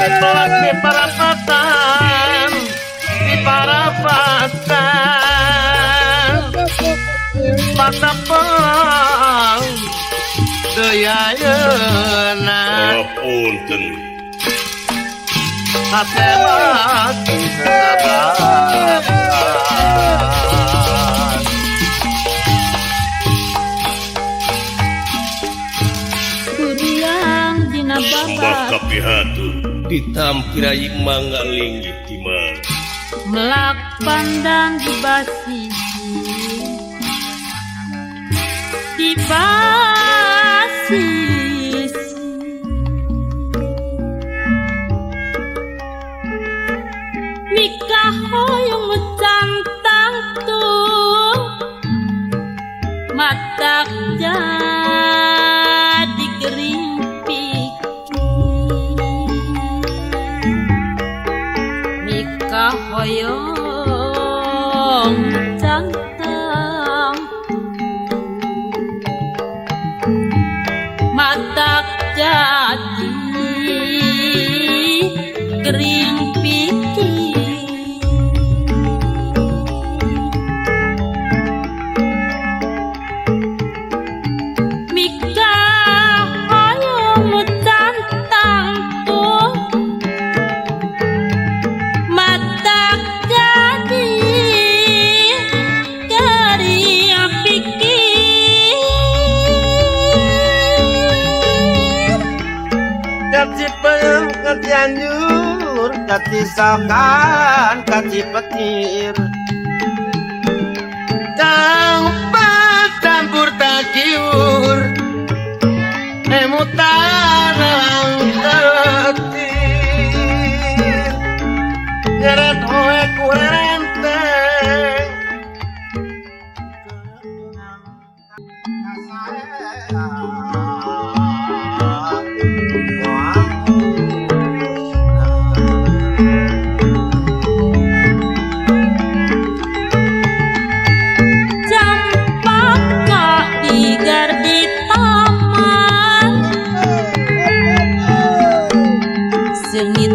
Ditolak di parapatan, di parapatan, patapang dayana. Punten. Hatelah sabaran. Kuriang dina Sembah babat kapihatu ditampirai mangga linggih timang. melak pandang di basisi di basisi nikah hoyong cantang tuh matak jadi gerimpik nikah hoyong cantang matak jadi gerimpik Kaci peyem Cianjur, kaci Sakan, kaci Petir, campur campur takiur, emutarang tetir, nyeret hoe kue renteng. Sengit